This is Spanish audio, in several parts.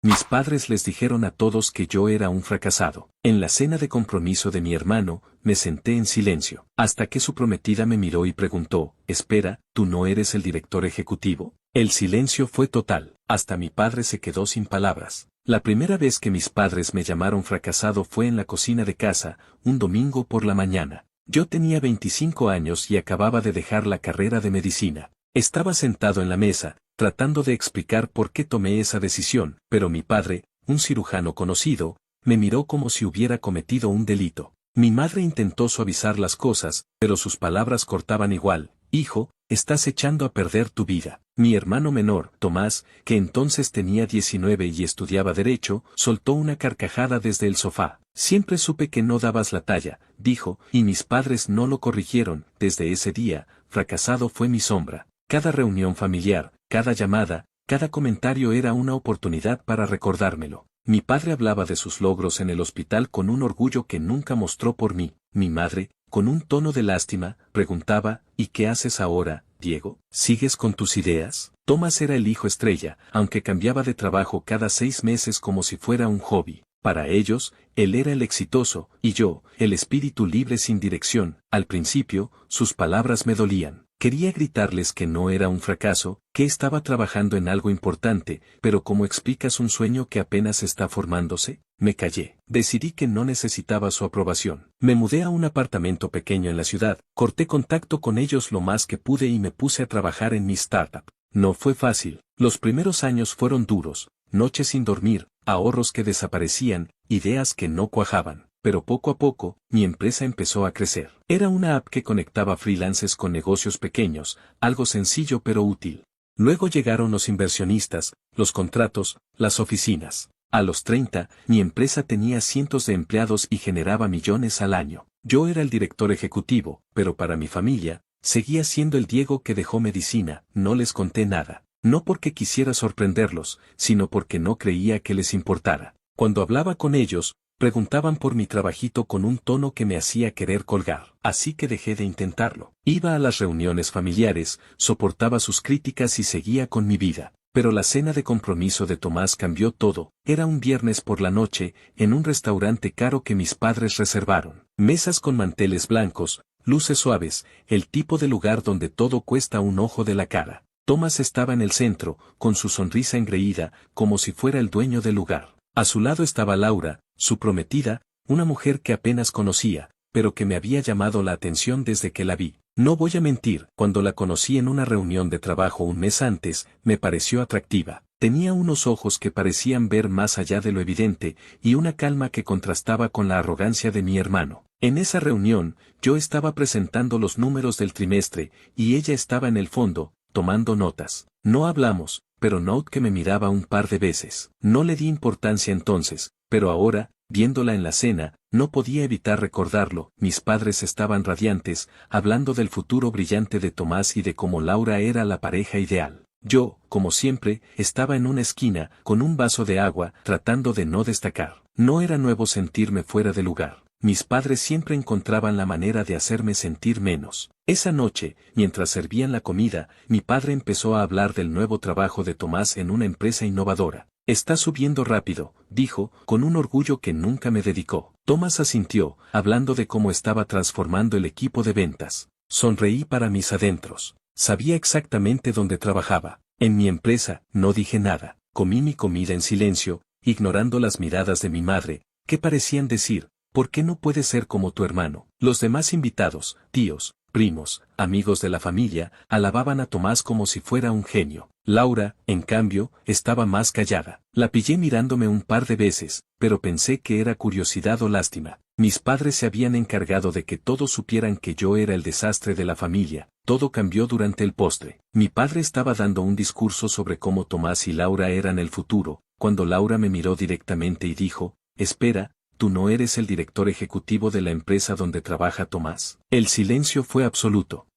Mis padres les dijeron a todos que yo era un fracasado. En la cena de compromiso de mi hermano, me senté en silencio, hasta que su prometida me miró y preguntó, «Espera, ¿tú no eres el director ejecutivo?». El silencio fue total, hasta mi padre se quedó sin palabras. La primera vez que mis padres me llamaron fracasado fue en la cocina de casa, un domingo por la mañana. Yo tenía 25 años y acababa de dejar la carrera de medicina. Estaba sentado en la mesa, tratando de explicar por qué tomé esa decisión, pero mi padre, un cirujano conocido, me miró como si hubiera cometido un delito. Mi madre intentó suavizar las cosas, pero sus palabras cortaban igual. «Hijo, estás echando a perder tu vida». Mi hermano menor, Tomás, que entonces tenía 19 y estudiaba Derecho, soltó una carcajada desde el sofá. «Siempre supe que no dabas la talla», dijo, y mis padres no lo corrigieron. Desde ese día, fracasado fue mi sombra. Cada reunión familiar, cada llamada, cada comentario era una oportunidad para recordármelo. Mi padre hablaba de sus logros en el hospital con un orgullo que nunca mostró por mí. Mi madre, con un tono de lástima, preguntaba, «¿Y qué haces ahora, Diego? ¿Sigues con tus ideas?». Tomás era el hijo estrella, aunque cambiaba de trabajo cada 6 meses como si fuera un hobby. Para ellos, él era el exitoso, y yo, el espíritu libre sin dirección. Al principio, sus palabras me dolían. Quería gritarles que no era un fracaso, que estaba trabajando en algo importante, pero ¿cómo explicas un sueño que apenas está formándose? Me callé. Decidí que no necesitaba su aprobación. Me mudé a un apartamento pequeño en la ciudad, corté contacto con ellos lo más que pude y me puse a trabajar en mi startup. No fue fácil. Los primeros años fueron duros, noches sin dormir, ahorros que desaparecían, ideas que no cuajaban. Pero poco a poco, mi empresa empezó a crecer. Era una app que conectaba freelancers con negocios pequeños, algo sencillo pero útil. Luego llegaron los inversionistas, los contratos, las oficinas. A los 30, mi empresa tenía cientos de empleados y generaba millones al año. Yo era el director ejecutivo, pero para mi familia, seguía siendo el Diego que dejó medicina. No les conté nada. No porque quisiera sorprenderlos, sino porque no creía que les importara. Cuando hablaba con ellos, preguntaban por mi trabajito con un tono que me hacía querer colgar. Así que dejé de intentarlo. Iba a las reuniones familiares, soportaba sus críticas y seguía con mi vida. Pero la cena de compromiso de Tomás cambió todo. Era un viernes por la noche, en un restaurante caro que mis padres reservaron. Mesas con manteles blancos, luces suaves, el tipo de lugar donde todo cuesta un ojo de la cara. Tomás estaba en el centro, con su sonrisa engreída, como si fuera el dueño del lugar. A su lado estaba Laura, su prometida, una mujer que apenas conocía, pero que me había llamado la atención desde que la vi. No voy a mentir, cuando la conocí en una reunión de trabajo un mes antes, me pareció atractiva. Tenía unos ojos que parecían ver más allá de lo evidente, y una calma que contrastaba con la arrogancia de mi hermano. En esa reunión, yo estaba presentando los números del trimestre, y ella estaba en el fondo, tomando notas. No hablamos, pero note que me miraba un par de veces. No le di importancia entonces, pero ahora, viéndola en la cena, no podía evitar recordarlo. Mis padres estaban radiantes, hablando del futuro brillante de Tomás y de cómo Laura era la pareja ideal. Yo, como siempre, estaba en una esquina, con un vaso de agua, tratando de no destacar. No era nuevo sentirme fuera de lugar. Mis padres siempre encontraban la manera de hacerme sentir menos. Esa noche, mientras servían la comida, mi padre empezó a hablar del nuevo trabajo de Tomás en una empresa innovadora. «Está subiendo rápido», dijo, con un orgullo que nunca me dedicó. Tomás asintió, hablando de cómo estaba transformando el equipo de ventas. Sonreí para mis adentros. Sabía exactamente dónde trabajaba. En mi empresa, no dije nada. Comí mi comida en silencio, ignorando las miradas de mi madre, que parecían decir, «¿Por qué no puedes ser como tu hermano?». Los demás invitados, tíos, primos, amigos de la familia, alababan a Tomás como si fuera un genio. Laura, en cambio, estaba más callada. La pillé mirándome un par de veces, pero pensé que era curiosidad o lástima. Mis padres se habían encargado de que todos supieran que yo era el desastre de la familia. Todo cambió durante el postre. Mi padre estaba dando un discurso sobre cómo Tomás y Laura eran el futuro, cuando Laura me miró directamente y dijo, «Espera, ¿tú no eres el director ejecutivo de la empresa donde trabaja Tomás?». El silencio fue absoluto.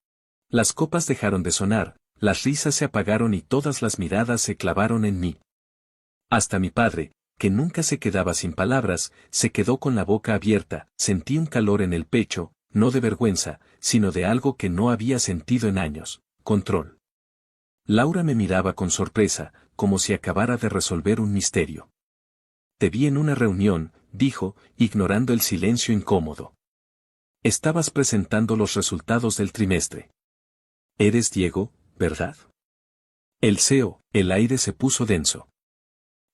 Las copas dejaron de sonar, las risas se apagaron y todas las miradas se clavaron en mí. Hasta mi padre, que nunca se quedaba sin palabras, se quedó con la boca abierta. Sentí un calor en el pecho, no de vergüenza, sino de algo que no había sentido en años: control. Laura me miraba con sorpresa, como si acabara de resolver un misterio. Te vi en una reunión, dijo, ignorando el silencio incómodo. Estabas presentando los resultados del trimestre. Eres Diego, ¿verdad? El CEO, el aire se puso denso.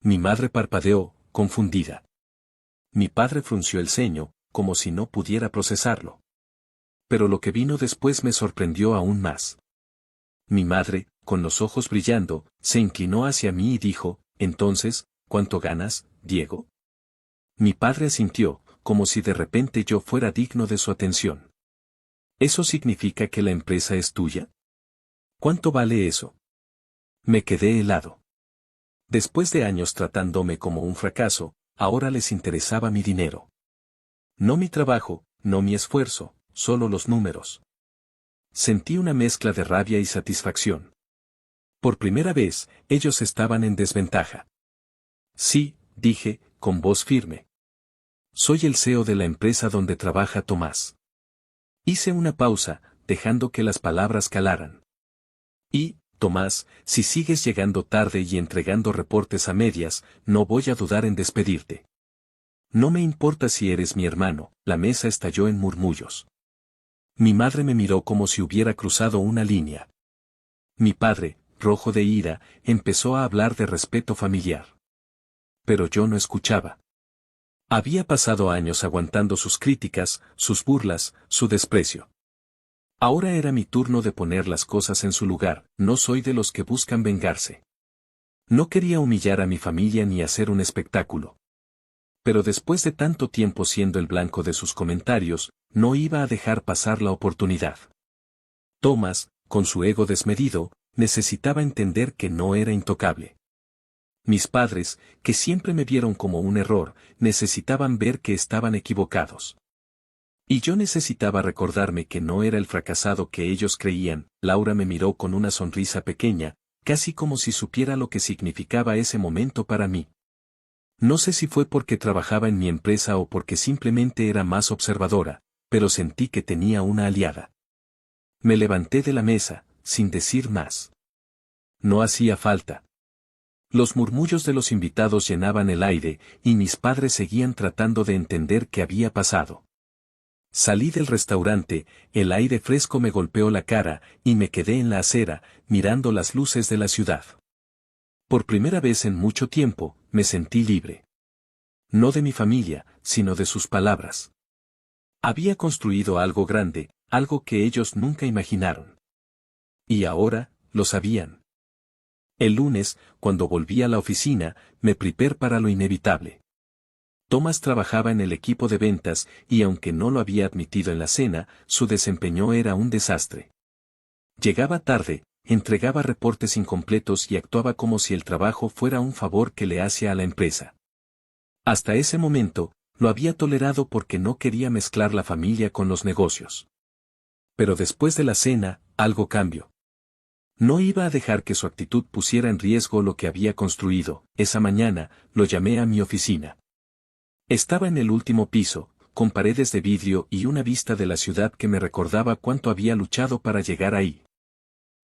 Mi madre parpadeó, confundida. Mi padre frunció el ceño, como si no pudiera procesarlo. Pero lo que vino después me sorprendió aún más. Mi madre, con los ojos brillando, se inclinó hacia mí y dijo, entonces, ¿cuánto ganas, Diego? Mi padre asintió, como si de repente yo fuera digno de su atención. ¿Eso significa que la empresa es tuya? ¿Cuánto vale eso? Me quedé helado. Después de años tratándome como un fracaso, ahora les interesaba mi dinero. No mi trabajo, no mi esfuerzo, solo los números. Sentí una mezcla de rabia y satisfacción. Por primera vez, ellos estaban en desventaja. Sí, dije, con voz firme. Soy el CEO de la empresa donde trabaja Tomás. Hice una pausa, dejando que las palabras calaran. Y, Tomás, si sigues llegando tarde y entregando reportes a medias, no voy a dudar en despedirte. No me importa si eres mi hermano, la mesa estalló en murmullos. Mi madre me miró como si hubiera cruzado una línea. Mi padre, rojo de ira, empezó a hablar de respeto familiar. Pero yo no escuchaba. Había pasado años aguantando sus críticas, sus burlas, su desprecio. Ahora era mi turno de poner las cosas en su lugar, no soy de los que buscan vengarse. No quería humillar a mi familia ni hacer un espectáculo. Pero después de tanto tiempo siendo el blanco de sus comentarios, no iba a dejar pasar la oportunidad. Tomás, con su ego desmedido, necesitaba entender que no era intocable. Mis padres, que siempre me vieron como un error, necesitaban ver que estaban equivocados. Y yo necesitaba recordarme que no era el fracasado que ellos creían. Laura me miró con una sonrisa pequeña, casi como si supiera lo que significaba ese momento para mí. No sé si fue porque trabajaba en mi empresa o porque simplemente era más observadora, pero sentí que tenía una aliada. Me levanté de la mesa, sin decir más. No hacía falta. Los murmullos de los invitados llenaban el aire, y mis padres seguían tratando de entender qué había pasado. Salí del restaurante, el aire fresco me golpeó la cara, y me quedé en la acera, mirando las luces de la ciudad. Por primera vez en mucho tiempo, me sentí libre. No de mi familia, sino de sus palabras. Había construido algo grande, algo que ellos nunca imaginaron. Y ahora, lo sabían. El lunes, cuando volví a la oficina, me preparé para lo inevitable. Tomás trabajaba en el equipo de ventas y aunque no lo había admitido en la cena, su desempeño era un desastre. Llegaba tarde, entregaba reportes incompletos y actuaba como si el trabajo fuera un favor que le hacía a la empresa. Hasta ese momento, lo había tolerado porque no quería mezclar la familia con los negocios. Pero después de la cena, algo cambió. No iba a dejar que su actitud pusiera en riesgo lo que había construido. Esa mañana, lo llamé a mi oficina. Estaba en el último piso, con paredes de vidrio y una vista de la ciudad que me recordaba cuánto había luchado para llegar ahí.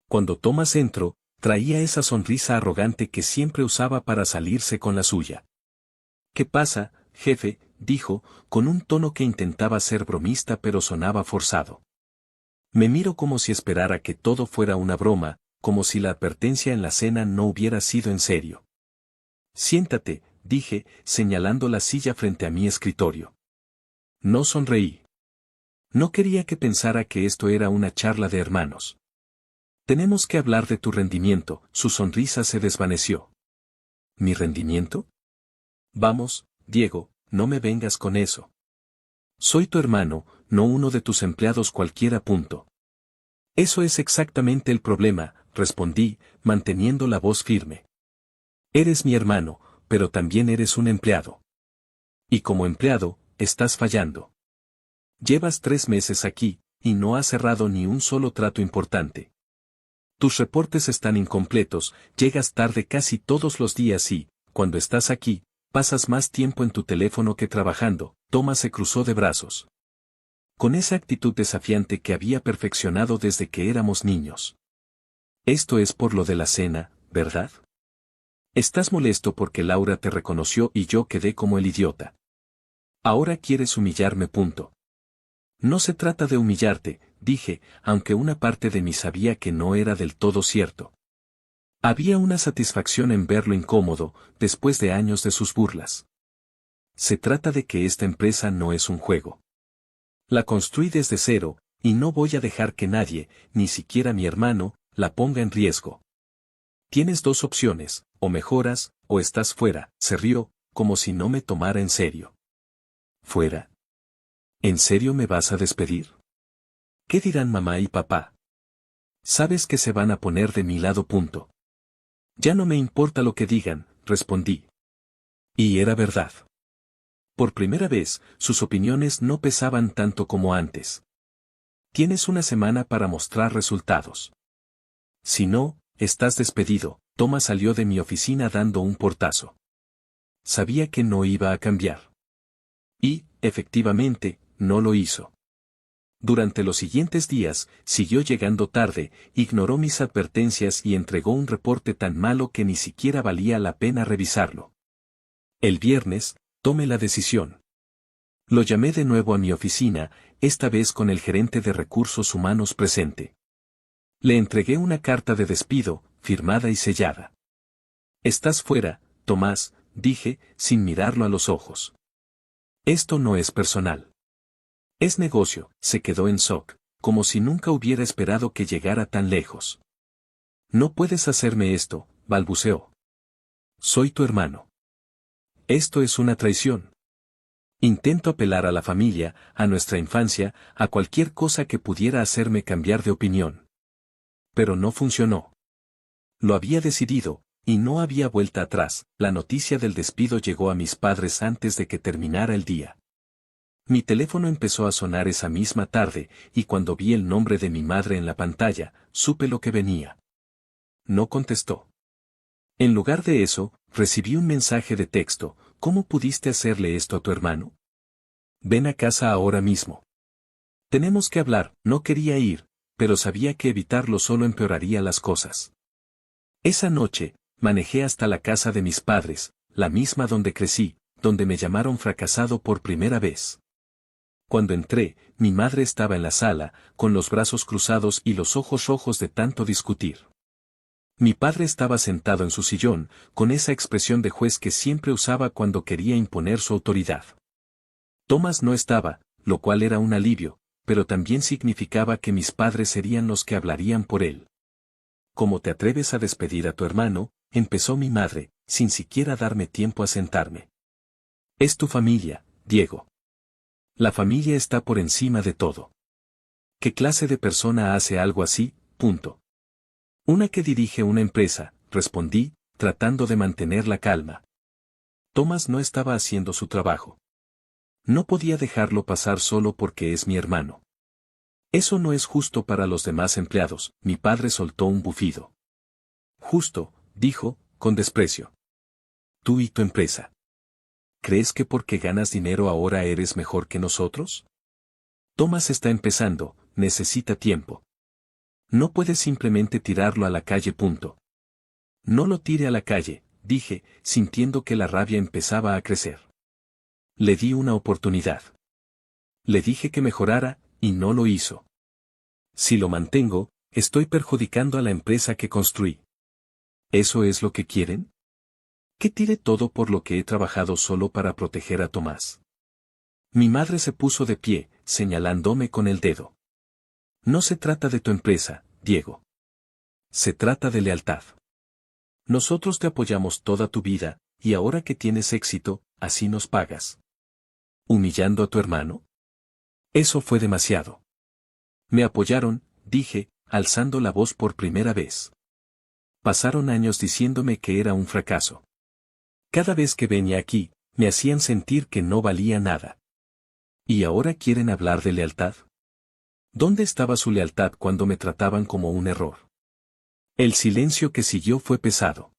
Cuando Tomás entró, traía esa sonrisa arrogante que siempre usaba para salirse con la suya. ¿Qué pasa, jefe?, dijo, con un tono que intentaba ser bromista pero sonaba forzado. Me miro como si esperara que todo fuera una broma, como si la advertencia en la cena no hubiera sido en serio. Siéntate, dije, señalando la silla frente a mi escritorio. No sonreí. No quería que pensara que esto era una charla de hermanos. Tenemos que hablar de tu rendimiento. Su sonrisa se desvaneció. ¿Mi rendimiento? Vamos, Diego, no me vengas con eso. Soy tu hermano, no uno de tus empleados cualquiera. Eso es exactamente el problema, respondí, manteniendo la voz firme. Eres mi hermano, pero también eres un empleado. Y como empleado, estás fallando. Llevas 3 meses aquí, y no has cerrado ni un solo trato importante. Tus reportes están incompletos, llegas tarde casi todos los días y, cuando estás aquí, pasas más tiempo en tu teléfono que trabajando. Tomás se cruzó de brazos. Con esa actitud desafiante que había perfeccionado desde que éramos niños. Esto es por lo de la cena, ¿verdad? Estás molesto porque Laura te reconoció y yo quedé como el idiota. Ahora quieres humillarme. No se trata de humillarte, dije, aunque una parte de mí sabía que no era del todo cierto. Había una satisfacción en verlo incómodo, después de años de sus burlas. Se trata de que esta empresa no es un juego. La construí desde cero, y no voy a dejar que nadie, ni siquiera mi hermano, la ponga en riesgo. Tienes dos opciones, o mejoras, o estás fuera. Se rió, como si no me tomara en serio. ¿Fuera? ¿En serio me vas a despedir? ¿Qué dirán mamá y papá? Sabes que se van a poner de mi lado. Ya no me importa lo que digan, respondí. Y era verdad. Por primera vez, sus opiniones no pesaban tanto como antes. Tienes una semana para mostrar resultados. Si no, estás despedido. Thomas salió de mi oficina dando un portazo. Sabía que no iba a cambiar. Y, efectivamente, no lo hizo. Durante los siguientes días, siguió llegando tarde, ignoró mis advertencias y entregó un reporte tan malo que ni siquiera valía la pena revisarlo. El viernes, tomé la decisión. Lo llamé de nuevo a mi oficina, esta vez con el gerente de recursos humanos presente. Le entregué una carta de despido, firmada y sellada. Estás fuera, Tomás, dije, sin mirarlo a los ojos. Esto no es personal. Es negocio. Se quedó en shock, como si nunca hubiera esperado que llegara tan lejos. No puedes hacerme esto, balbuceó. Soy tu hermano. Esto es una traición. Intento apelar a la familia, a nuestra infancia, a cualquier cosa que pudiera hacerme cambiar de opinión. Pero no funcionó. Lo había decidido, y no había vuelta atrás. La noticia del despido llegó a mis padres antes de que terminara el día. Mi teléfono empezó a sonar esa misma tarde, y cuando vi el nombre de mi madre en la pantalla, supe lo que venía. No contestó. En lugar de eso, recibí un mensaje de texto. ¿Cómo pudiste hacerle esto a tu hermano? Ven a casa ahora mismo. Tenemos que hablar. No quería ir, pero sabía que evitarlo solo empeoraría las cosas. Esa noche, manejé hasta la casa de mis padres, la misma donde crecí, donde me llamaron fracasado por primera vez. Cuando entré, mi madre estaba en la sala, con los brazos cruzados y los ojos rojos de tanto discutir. Mi padre estaba sentado en su sillón, con esa expresión de juez que siempre usaba cuando quería imponer su autoridad. Thomas no estaba, lo cual era un alivio, pero también significaba que mis padres serían los que hablarían por él. ¿Cómo te atreves a despedir a tu hermano?, empezó mi madre, sin siquiera darme tiempo a sentarme. Es tu familia, Diego. La familia está por encima de todo. ¿Qué clase de persona hace algo así? Una que dirige una empresa, respondí, tratando de mantener la calma. Thomas no estaba haciendo su trabajo. No podía dejarlo pasar solo porque es mi hermano. Eso no es justo para los demás empleados. Mi padre soltó un bufido. Justo, dijo, con desprecio. Tú y tu empresa. ¿Crees que porque ganas dinero ahora eres mejor que nosotros? Thomas está empezando, necesita tiempo. No puedes simplemente tirarlo a la calle. No lo tire a la calle, dije, sintiendo que la rabia empezaba a crecer. Le di una oportunidad. Le dije que mejorara, y no lo hizo. Si lo mantengo, estoy perjudicando a la empresa que construí. ¿Eso es lo que quieren? ¿Que tire todo por lo que he trabajado solo para proteger a Tomás? Mi madre se puso de pie, señalándome con el dedo. No se trata de tu empresa, Diego. Se trata de lealtad. Nosotros te apoyamos toda tu vida, y ahora que tienes éxito, así nos pagas. ¿Humillando a tu hermano? Eso fue demasiado. Me apoyaron, dije, alzando la voz por primera vez. Pasaron años diciéndome que era un fracaso. Cada vez que venía aquí, me hacían sentir que no valía nada. ¿Y ahora quieren hablar de lealtad? ¿Dónde estaba su lealtad cuando me trataban como un error? El silencio que siguió fue pesado.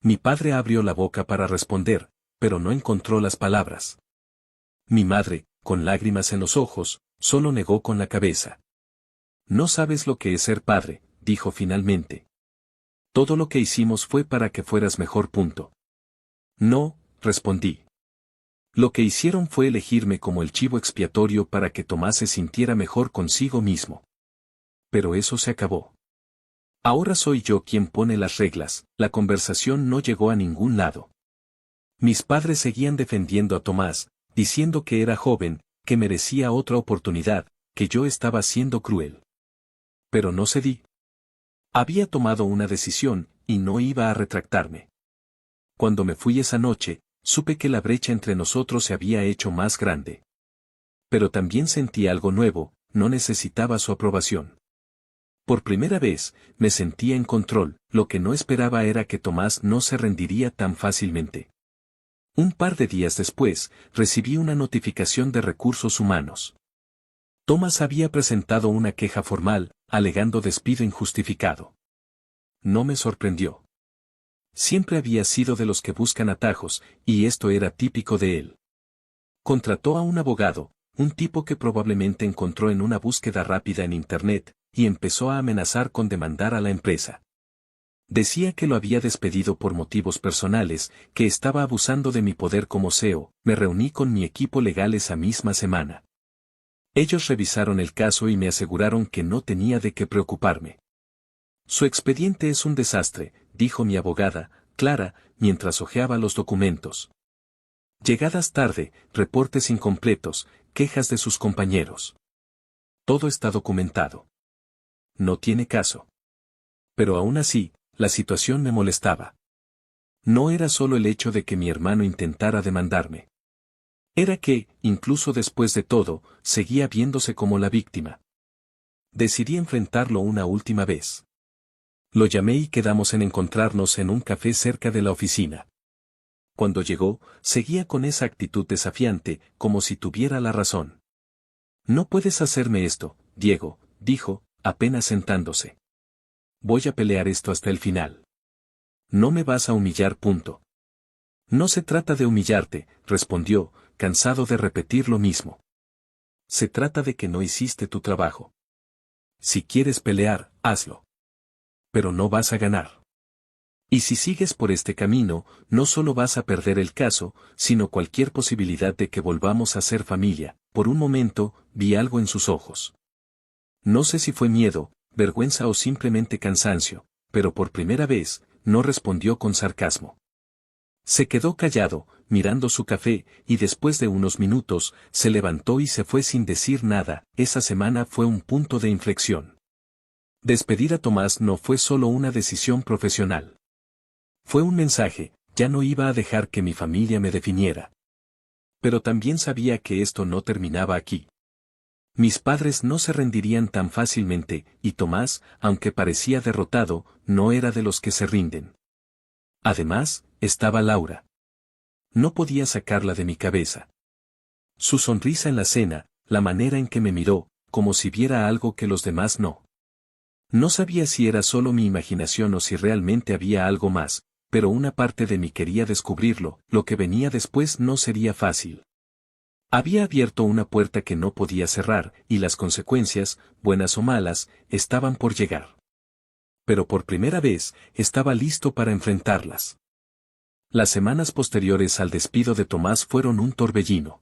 Mi padre abrió la boca para responder, pero no encontró las palabras. Mi madre, con lágrimas en los ojos, solo negó con la cabeza. No sabes lo que es ser padre, dijo finalmente. Todo lo que hicimos fue para que fueras mejor. Punto. No, respondí. Lo que hicieron fue elegirme como el chivo expiatorio para que Tomás se sintiera mejor consigo mismo. Pero eso se acabó. Ahora soy yo quien pone las reglas. La conversación no llegó a ningún lado. Mis padres seguían defendiendo a Tomás, diciendo que era joven, que merecía otra oportunidad, que yo estaba siendo cruel. Pero no cedí. Había tomado una decisión, y no iba a retractarme. Cuando me fui esa noche, supe que la brecha entre nosotros se había hecho más grande. Pero también sentí algo nuevo, no necesitaba su aprobación. Por primera vez, me sentía en control, lo que no esperaba era que Tomás no se rendiría tan fácilmente. Un par de días después, recibí una notificación de recursos humanos. Tomás había presentado una queja formal, alegando despido injustificado. No me sorprendió. Siempre había sido de los que buscan atajos, y esto era típico de él. Contrató a un abogado, un tipo que probablemente encontró en una búsqueda rápida en Internet, y empezó a amenazar con demandar a la empresa. Decía que lo había despedido por motivos personales, que estaba abusando de mi poder como CEO. Me reuní con mi equipo legal esa misma semana. Ellos revisaron el caso y me aseguraron que no tenía de qué preocuparme. Su expediente es un desastre, dijo mi abogada, Clara, mientras hojeaba los documentos. Llegadas tarde, reportes incompletos, quejas de sus compañeros. Todo está documentado. No tiene caso. Pero aún así, la situación me molestaba. No era solo el hecho de que mi hermano intentara demandarme. Era que, incluso después de todo, seguía viéndose como la víctima. Decidí enfrentarlo una última vez. Lo llamé y quedamos en encontrarnos en un café cerca de la oficina. Cuando llegó, seguía con esa actitud desafiante, como si tuviera la razón. No puedes hacerme esto, Diego, dijo, apenas sentándose. Voy a pelear esto hasta el final. No me vas a humillar. Punto. No se trata de humillarte, respondió, cansado de repetir lo mismo. Se trata de que no hiciste tu trabajo. Si quieres pelear, hazlo. Pero no vas a ganar. Y si sigues por este camino, no solo vas a perder el caso, sino cualquier posibilidad de que volvamos a ser familia. Por un momento, vi algo en sus ojos. No sé si fue miedo, vergüenza o simplemente cansancio, pero por primera vez, no respondió con sarcasmo. Se quedó callado, mirando su café, y después de unos minutos, se levantó y se fue sin decir nada. Esa semana fue un punto de inflexión. Despedir a Tomás no fue solo una decisión profesional. Fue un mensaje, ya no iba a dejar que mi familia me definiera. Pero también sabía que esto no terminaba aquí. Mis padres no se rendirían tan fácilmente, y Tomás, aunque parecía derrotado, no era de los que se rinden. Además, estaba Laura. No podía sacarla de mi cabeza. Su sonrisa en la cena, la manera en que me miró, como si viera algo que los demás no. No sabía si era solo mi imaginación o si realmente había algo más, pero una parte de mí quería descubrirlo. Lo que venía después no sería fácil. Había abierto una puerta que no podía cerrar, y las consecuencias, buenas o malas, estaban por llegar. Pero por primera vez, estaba listo para enfrentarlas. Las semanas posteriores al despido de Tomás fueron un torbellino.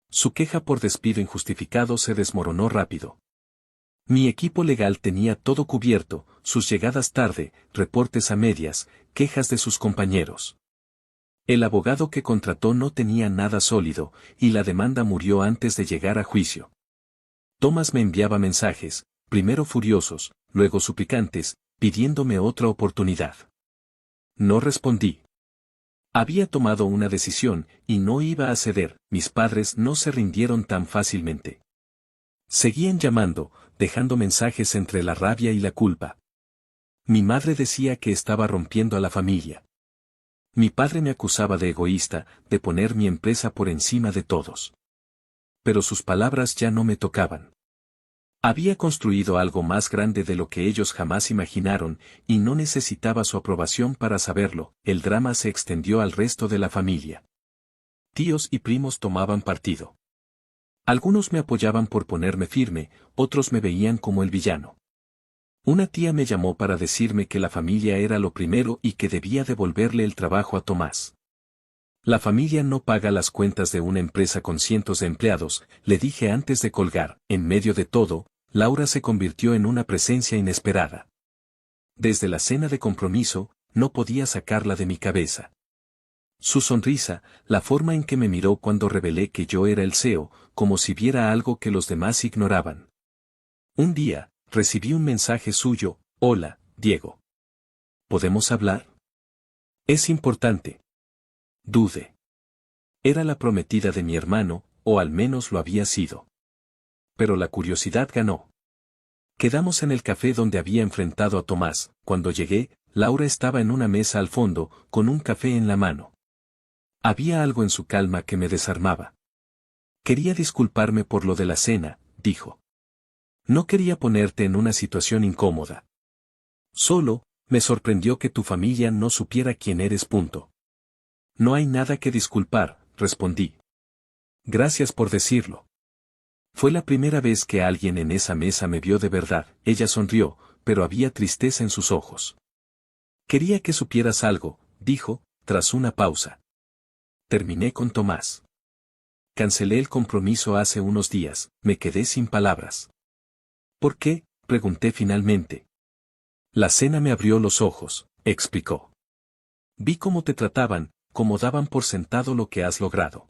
Su queja por despido injustificado se desmoronó rápido. Mi equipo legal tenía todo cubierto, sus llegadas tarde, reportes a medias, quejas de sus compañeros. El abogado que contrató no tenía nada sólido, y la demanda murió antes de llegar a juicio. Tomás me enviaba mensajes, primero furiosos, luego suplicantes, pidiéndome otra oportunidad. No respondí. Había tomado una decisión, y no iba a ceder. Mis padres no se rindieron tan fácilmente. Seguían llamando, dejando mensajes entre la rabia y la culpa. Mi madre decía que estaba rompiendo a la familia. Mi padre me acusaba de egoísta, de poner mi empresa por encima de todos. Pero sus palabras ya no me tocaban. Había construido algo más grande de lo que ellos jamás imaginaron, y no necesitaba su aprobación para saberlo. El drama se extendió al resto de la familia. Tíos y primos tomaban partido. Algunos me apoyaban por ponerme firme, otros me veían como el villano. Una tía me llamó para decirme que la familia era lo primero y que debía devolverle el trabajo a Tomás. La familia no paga las cuentas de una empresa con cientos de empleados, le dije antes de colgar. En medio de todo, Laura se convirtió en una presencia inesperada. Desde la cena de compromiso, no podía sacarla de mi cabeza. Su sonrisa, la forma en que me miró cuando revelé que yo era el CEO, como si viera algo que los demás ignoraban. Un día, recibí un mensaje suyo: «Hola, Diego. ¿Podemos hablar? Es importante». Dudé. Era la prometida de mi hermano, o al menos lo había sido. Pero la curiosidad ganó. Quedamos en el café donde había enfrentado a Tomás. Cuando llegué, Laura estaba en una mesa al fondo, con un café en la mano. Había algo en su calma que me desarmaba. «Quería disculparme por lo de la cena», dijo. «No quería ponerte en una situación incómoda. Solo, me sorprendió que tu familia no supiera quién eres. No hay nada que disculpar», respondí. «Gracias por decirlo». Fue la primera vez que alguien en esa mesa me vio de verdad. Ella sonrió, pero había tristeza en sus ojos. «Quería que supieras algo», dijo, tras una pausa. «Terminé con Tomás. Cancelé el compromiso hace unos días». Me quedé sin palabras. «¿Por qué?», pregunté finalmente. «La cena me abrió los ojos», explicó. «Vi cómo te trataban, cómo daban por sentado lo que has logrado.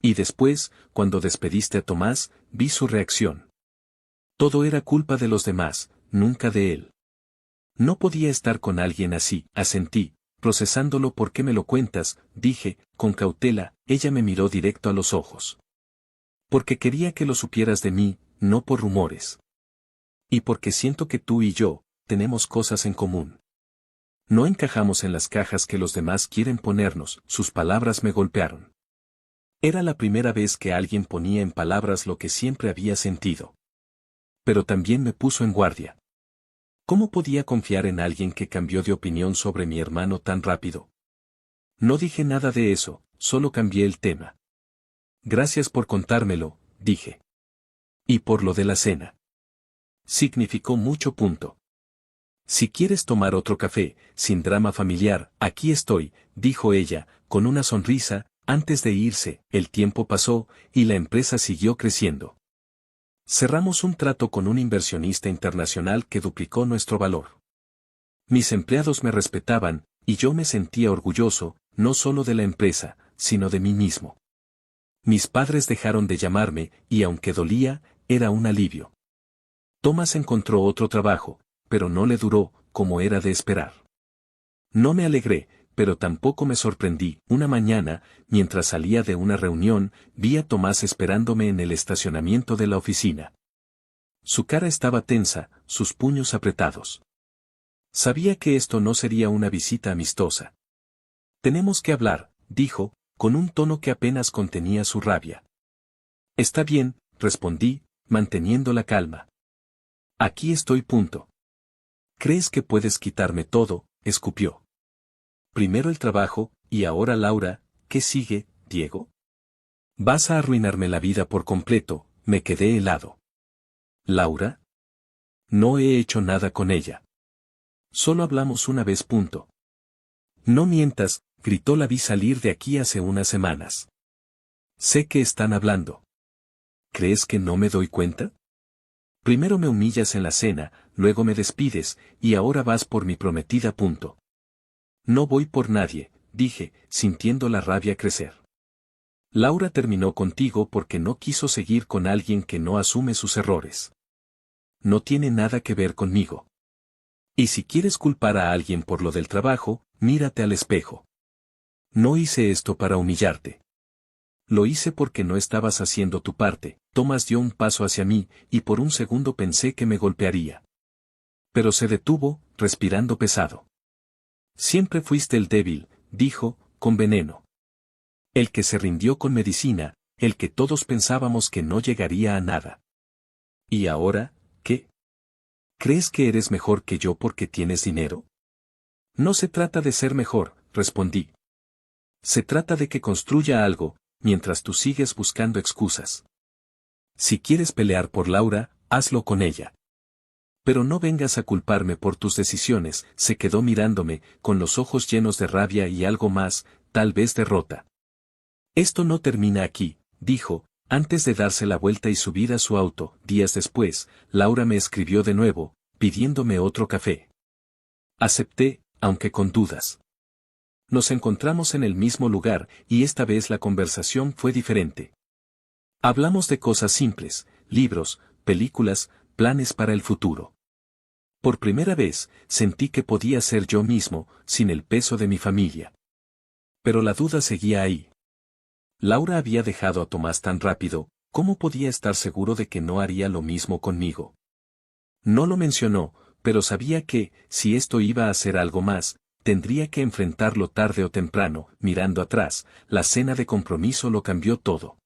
Y después, cuando despediste a Tomás, vi su reacción. Todo era culpa de los demás, nunca de él. No podía estar con alguien así». Asentí, procesándolo. «¿Por qué me lo cuentas?», dije, con cautela. Ella me miró directo a los ojos. «Porque quería que lo supieras de mí, no por rumores. Y porque siento que tú y yo tenemos cosas en común. No encajamos en las cajas que los demás quieren ponernos». Sus palabras me golpearon. Era la primera vez que alguien ponía en palabras lo que siempre había sentido. Pero también me puso en guardia. ¿Cómo podía confiar en alguien que cambió de opinión sobre mi hermano tan rápido? No dije nada de eso, solo cambié el tema. «Gracias por contármelo», dije. «Y por lo de la cena. Significó mucho. Si quieres tomar otro café, sin drama familiar, aquí estoy», dijo ella, con una sonrisa. Antes de irse, el tiempo pasó, y la empresa siguió creciendo. Cerramos un trato con un inversionista internacional que duplicó nuestro valor. Mis empleados me respetaban, y yo me sentía orgulloso, no solo de la empresa, sino de mí mismo. Mis padres dejaron de llamarme, y aunque dolía, era un alivio. Tomás encontró otro trabajo, pero no le duró, como era de esperar. No me alegré, pero tampoco me sorprendí. Una mañana, mientras salía de una reunión, vi a Tomás esperándome en el estacionamiento de la oficina. Su cara estaba tensa, sus puños apretados. Sabía que esto no sería una visita amistosa. «Tenemos que hablar», dijo, con un tono que apenas contenía su rabia. «Está bien», respondí, manteniendo la calma. «Aquí estoy. «¿Crees que puedes quitarme todo?», escupió. «Primero el trabajo, y ahora Laura. ¿Qué sigue, Diego? Vas a arruinarme la vida por completo». Me quedé helado. «¿Laura? No he hecho nada con ella. Solo hablamos una vez. «No mientas», gritó. «La vi salir de aquí hace unas semanas. Sé que están hablando. ¿Crees que no me doy cuenta? Primero me humillas en la cena, luego me despides, y ahora vas por mi prometida. «No voy por nadie», dije, sintiendo la rabia crecer. «Laura terminó contigo porque no quiso seguir con alguien que no asume sus errores. No tiene nada que ver conmigo. Y si quieres culpar a alguien por lo del trabajo, mírate al espejo. No hice esto para humillarte. Lo hice porque no estabas haciendo tu parte». Tomás dio un paso hacia mí, y por un segundo pensé que me golpearía. Pero se detuvo, respirando pesado. «Siempre fuiste el débil», dijo, con veneno. «El que se rindió con medicina, el que todos pensábamos que no llegaría a nada. ¿Y ahora, qué? ¿Crees que eres mejor que yo porque tienes dinero?» «No se trata de ser mejor», respondí. «Se trata de que construya algo, mientras tú sigues buscando excusas. Si quieres pelear por Laura, hazlo con ella. Pero no vengas a culparme por tus decisiones, se quedó mirándome, con los ojos llenos de rabia y algo más, tal vez derrota. Esto no termina aquí, dijo, antes de darse la vuelta y subir a su auto. Días después, Laura me escribió de nuevo, pidiéndome otro café. Acepté, aunque con dudas. Nos encontramos en el mismo lugar, y esta vez la conversación fue diferente. Hablamos de cosas simples, libros, películas, planes para el futuro. Por primera vez, sentí que podía ser yo mismo, sin el peso de mi familia. Pero la duda seguía ahí. Laura había dejado a Tomás tan rápido, ¿cómo podía estar seguro de que no haría lo mismo conmigo? No lo mencionó, pero sabía que, si esto iba a ser algo más, tendría que enfrentarlo tarde o temprano. Mirando atrás, la cena de compromiso lo cambió todo.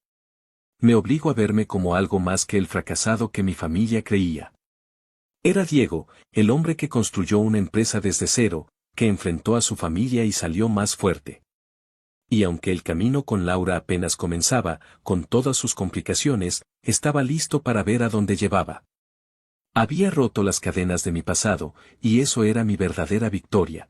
Me obligó a verme como algo más que el fracasado que mi familia creía. Era Diego, el hombre que construyó una empresa desde cero, que enfrentó a su familia y salió más fuerte. Y aunque el camino con Laura apenas comenzaba, con todas sus complicaciones, estaba listo para ver a dónde llevaba. Había roto las cadenas de mi pasado, y eso era mi verdadera victoria.